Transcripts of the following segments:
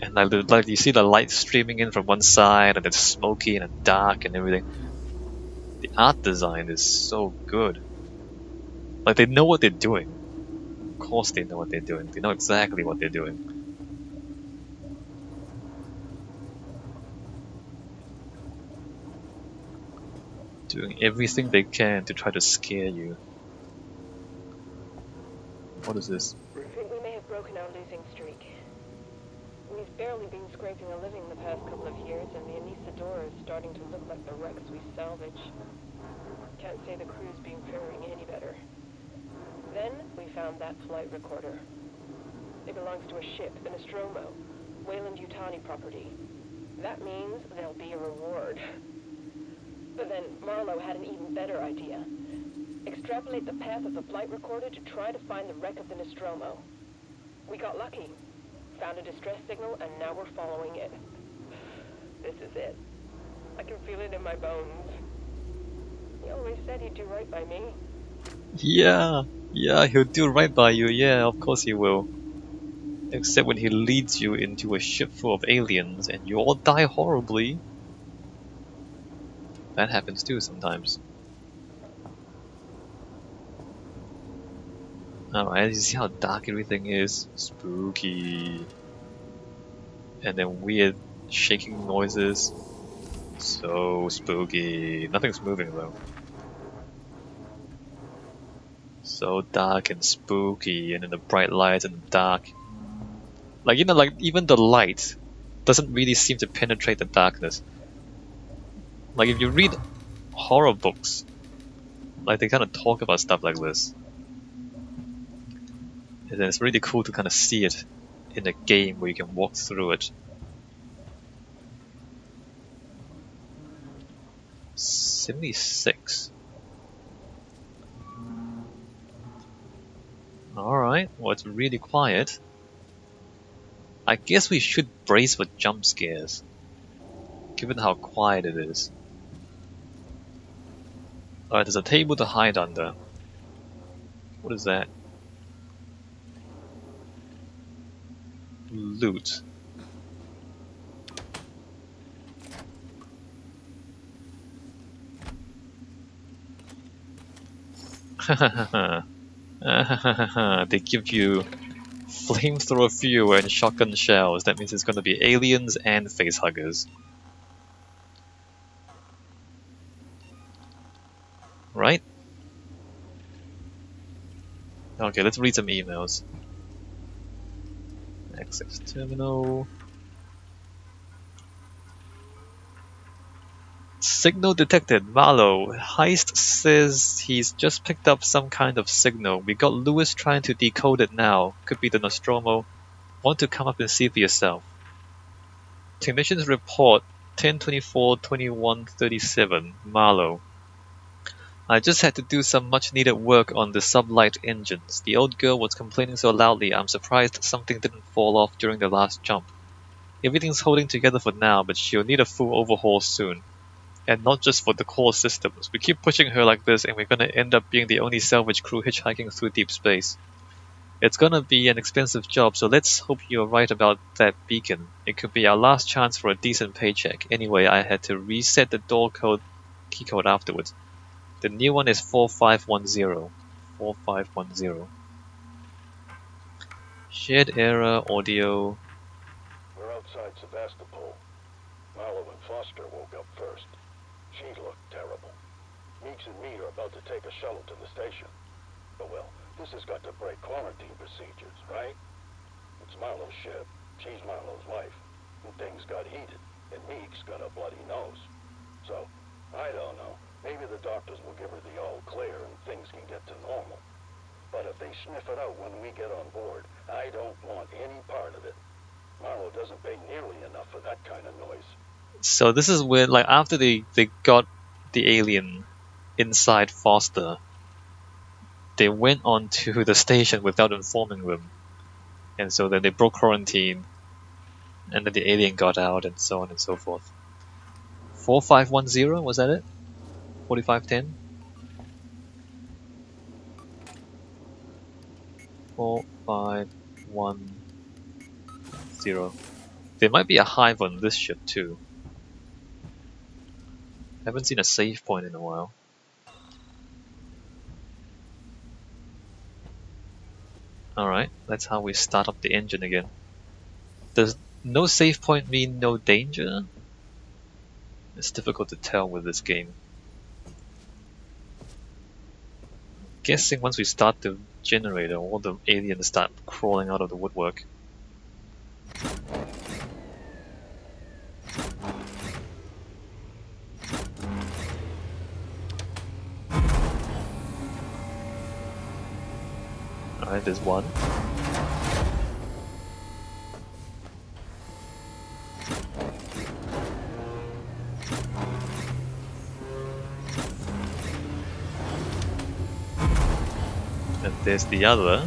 And like you see the light streaming in from one side, and it's smoky and dark and everything. The art design is so good. Like they know what they're doing. Of course they know what they're doing. They know exactly what they're doing. Doing everything they can to try to scare you. What is this? I think we may have broken our losing streak. We've barely been scraping a living the past couple of years, and the Anesidora is starting to look like the wrecks we salvage. Can't say the crew's been faring any better. Then we found that flight recorder. It belongs to a ship, the Nostromo, Wayland-Yutani property. That means there'll be a reward. But then Marlowe had an even better idea. Extrapolate the path of the flight recorder to try to find the wreck of the Nostromo. We got lucky. Found a distress signal, and now we're following it. This is it. I can feel it in my bones. He always said he'd do right by me. Yeah, he'll do right by you. Yeah, of course he will. Except when he leads you into a ship full of aliens and you all die horribly. That happens too sometimes. Alright, you see how dark everything is? Spooky. And then weird shaking noises. So spooky. Nothing's moving though. So dark and spooky, and then the bright lights and the dark. Like, you know, like even the light doesn't really seem to penetrate the darkness. Like if you read horror books, like they kind of talk about stuff like this. And then it's really cool to kind of see it in a game where you can walk through it. 76. Alright, well it's really quiet. I guess we should brace for jump scares, given how quiet it is. Alright, there's a table to hide under. What is that? Loot. They give you flamethrower fuel and shotgun shells. That means it's going to be aliens and facehuggers. Right? Okay, let's read some emails. Access terminal. Signal detected. Marlowe. Heist says he's just picked up some kind of signal. We got Lewis trying to decode it now. Could be the Nostromo. Want to come up and see for yourself. Technicians report 10:24:21:37. Marlowe. I just had to do some much needed work on the sublight engines. The old girl was complaining so loudly I'm surprised something didn't fall off during the last jump. Everything's holding together for now, but she'll need a full overhaul soon. And not just for the core systems. We keep pushing her like this and we're gonna end up being the only salvage crew hitchhiking through deep space. It's gonna be an expensive job, so let's hope you're right about that beacon. It could be our last chance for a decent paycheck. Anyway, I had to reset the door key code afterwards. The new one is 4510. 4510. Shared error, audio. We're outside Sevastopol. Marlowe and Foster woke up first. She looked terrible. Meeks and me are about to take a shuttle to the station. But well, this has got to break quarantine procedures, right? It's Marlowe's ship. She's Marlowe's wife. And things got heated. And Meeks got a bloody nose. So, I don't know. Maybe the doctors will give her the all clear and things can get to normal. But if they sniff it out when we get on board, I don't want any part of it. Marlowe doesn't pay nearly enough for that kind of noise. So this is when, like, after they got the alien inside Foster, they went on to the station without informing them. And so then they broke quarantine, and then the alien got out, and so on and so forth. 4510, was that it? 4510? 4510. There might be a hive on this ship too. Haven't seen a save point in a while. Alright, that's how we start up the engine again. Does no save point mean no danger? It's difficult to tell with this game. Guessing once we start the generator, all the aliens start crawling out of the woodwork. Alright, there's one. And there's the other.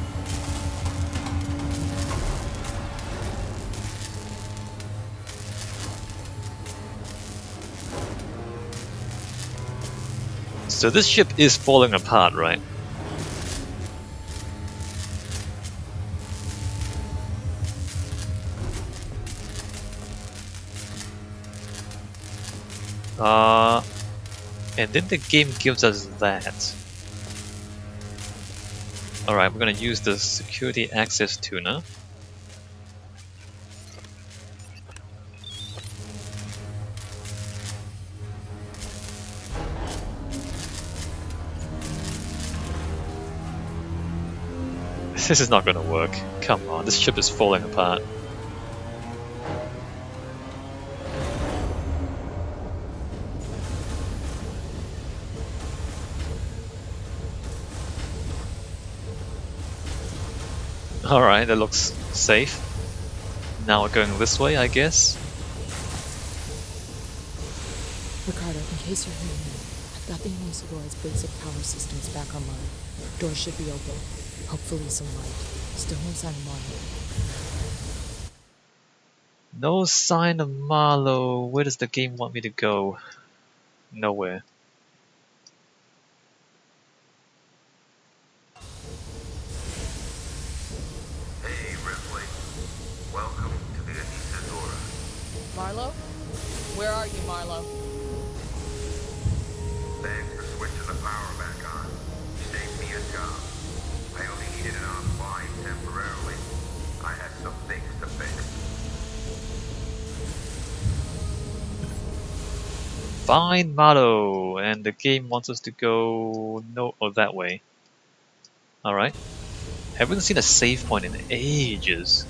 So this ship is falling apart, right? And then the game gives us that. Alright, we're gonna use the security access tuner. This is not gonna work. Come on, this ship is falling apart. Alright, that looks safe. Now we're going this way, I guess. Ricardo, in case you're hearing me, I've got the Anesidora's basic power systems back online. Doors should be open. Hopefully some light. Still no sign of Marlowe. No sign of Marlowe. Where does the game want me to go? Nowhere. Hey, Ripley. Welcome to the Anesidora. Marlowe? Where are you, Marlowe? Thanks for switching the power back on. Saved me a job. I only needed it offline temporarily. I had some things to fix. Find Marlowe, and the game wants us to go that way. Alright. Haven't seen a save point in ages.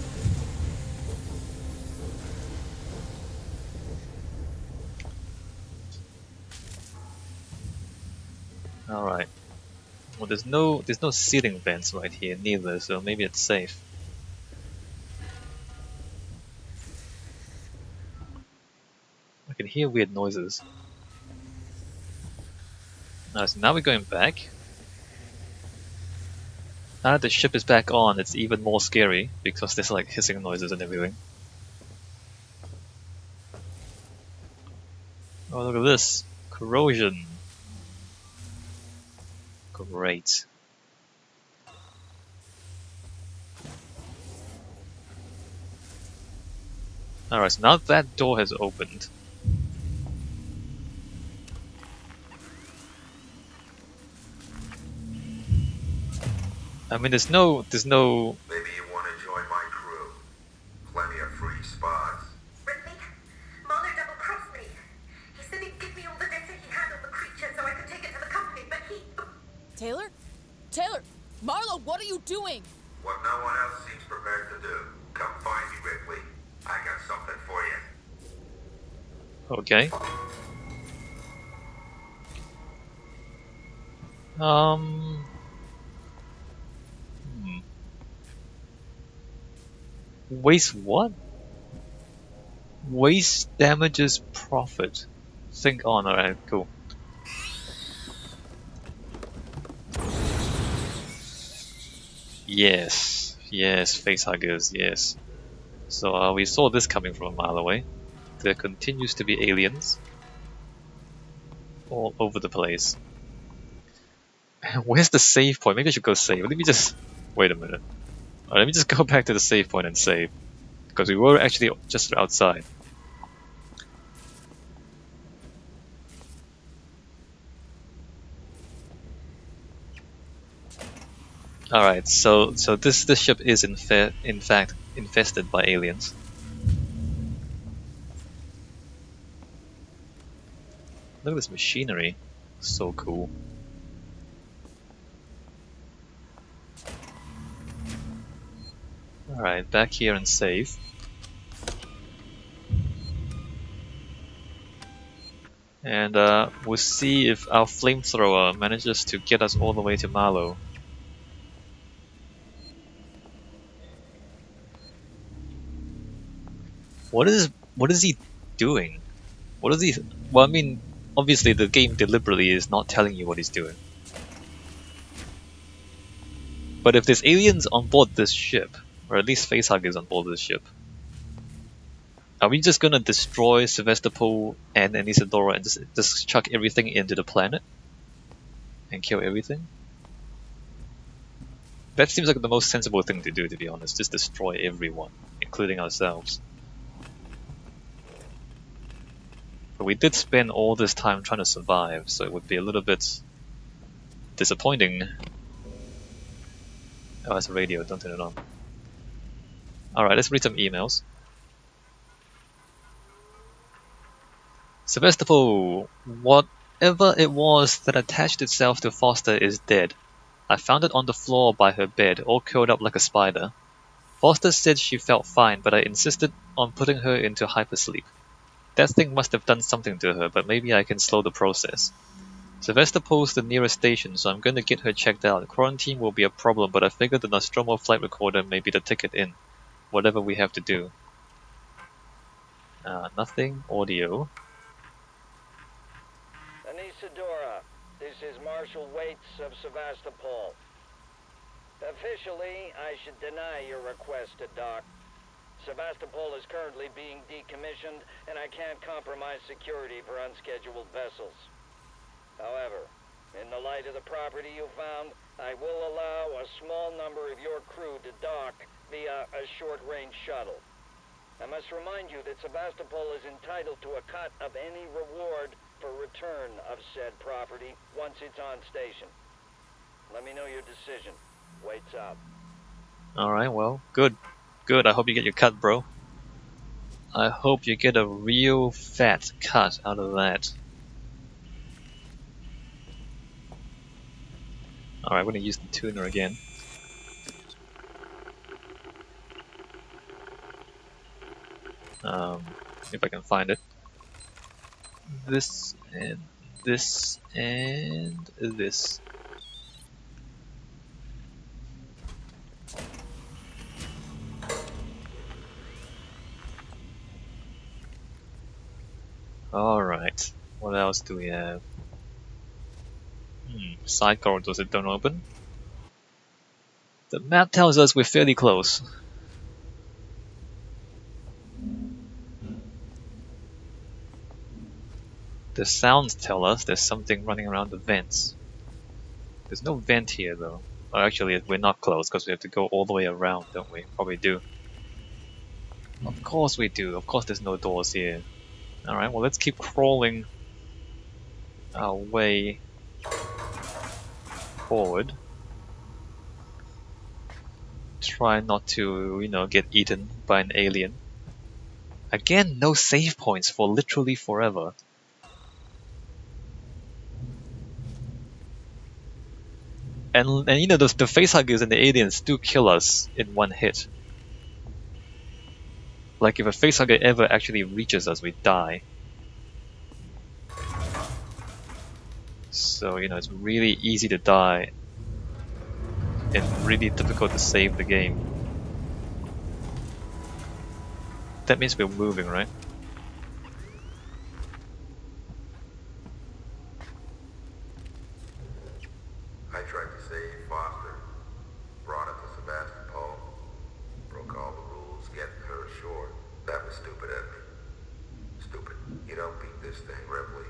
Alright. Well, there's no ceiling vents right here neither, so maybe it's safe. I can hear weird noises. So now we're going back. Now that the ship is back on, it's even more scary because there's like hissing noises and everything. Oh, look at this. Corrosion. Great. Alright, so now that door has opened. I mean, there's no... Maybe you want to join my crew. Plenty of free spots. Ripley, Mahler double-crossed me. He said he'd give me all the data he had on the creature so I could take it to the company, but he... Taylor? Taylor! Marlowe, what are you doing? What no one else seems prepared to do. Come find me, Ripley. I got something for you. Okay. Waste what? Waste damages profit. Think on, alright, cool. Yes, yes, facehuggers, yes. So we saw this coming from a mile away. There continues to be aliens all over the place. Where's the save point? Maybe I should go save. Let me just... Wait a minute. Let me just go back to the save point and save. because we were actually just outside. Alright, so this ship is in fact infested by aliens. Look at this machinery. So cool. Alright, back here and save. And we'll see if our flamethrower manages to get us all the way to Malo. What is he doing? What is he? Well, I mean, obviously the game deliberately is not telling you what he's doing. But if there's aliens on board this ship, or at least facehuggers on board this ship, are we just gonna destroy Sevastopol and Anesidora and just chuck everything into the planet? And kill everything? That seems like the most sensible thing to do, to be honest. Just destroy everyone, including ourselves. But we did spend all this time trying to survive, so it would be a little bit disappointing. Oh, it's a radio, don't turn it on. Alright, let's read some emails. Sevastopol, whatever it was that attached itself to Foster is dead. I found it on the floor by her bed, all curled up like a spider. Foster said she felt fine, but I insisted on putting her into hypersleep. That thing must have done something to her, but maybe I can slow the process. Sevastopol's the nearest station, so I'm going to get her checked out. Quarantine will be a problem, but I figured the Nostromo flight recorder may be the ticket in. Whatever we have to do. Nothing. Audio. Anesidora, this is Marshal Waits of Sevastopol. Officially, I should deny your request to dock. Sevastopol is currently being decommissioned, and I can't compromise security for unscheduled vessels. However, in the light of the property you found, I will allow a small number of your crew to dock via a short-range shuttle. I must remind you that Sevastopol is entitled to a cut of any reward for return of said property once it's on station. Let me know your decision. Waits up. Alright, well, good. Good, I hope you get your cut, bro. I hope you get a real fat cut out of that. Alright, I'm gonna use the tuner again. If I can find it. This and this and this. Alright, what else do we have? Side corridors that don't open. The map tells us we're fairly close. The sounds tell us there's something running around the vents. There's no vent here though. Oh, actually, we're not close because we have to go all the way around, don't we? Probably do. Of course we do. Of course there's no doors here. Alright, well let's keep crawling our way forward. Try not to, get eaten by an alien. Again, no save points for literally forever. And the facehuggers and the aliens do kill us in one hit. Like if a facehugger ever actually reaches us, we die. So, it's really easy to die and really difficult to save the game. That means we're moving, right? I tried to save Foster, brought her to Sevastopol, broke all the rules getting her ashore. That was stupid of me. Stupid. You don't beat this thing, Ripley.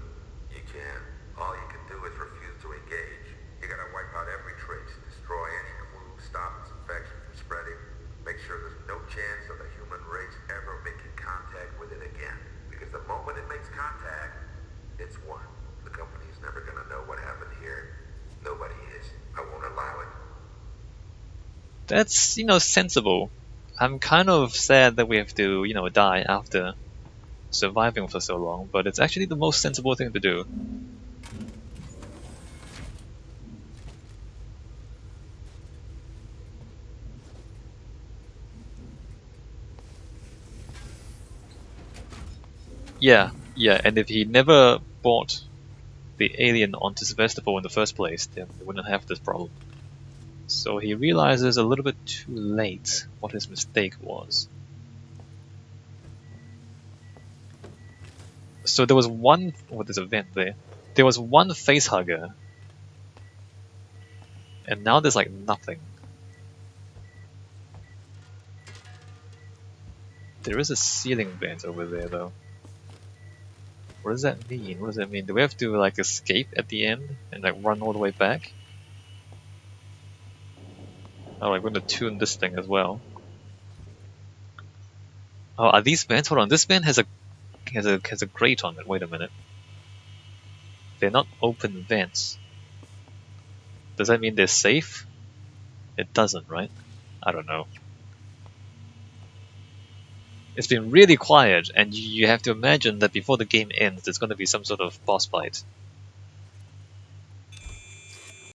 You can. All you can do is refuse to engage. You gotta wipe out every trace, destroy any clue, stop its infection from spreading, make sure there's no chance of the human race That's, sensible. I'm kind of sad that we have to, die after surviving for so long, but it's actually the most sensible thing to do. Yeah, yeah, and if he never brought the alien onto Sevastopol in the first place, then we wouldn't have this problem. So he realizes a little bit too late what his mistake was. So there was one... Oh, there's a vent there. There was one facehugger. And now there's like nothing. There is a ceiling vent over there though. What does that mean? What does that mean? Do we have to like escape at the end and like run all the way back? Oh, I'm going to tune this thing as well. Oh, are these vents? Hold on, this vent has a grate on it. Wait a minute. They're not open vents. Does that mean they're safe? It doesn't, right? I don't know. It's been really quiet, and you have to imagine that before the game ends, there's going to be some sort of boss fight.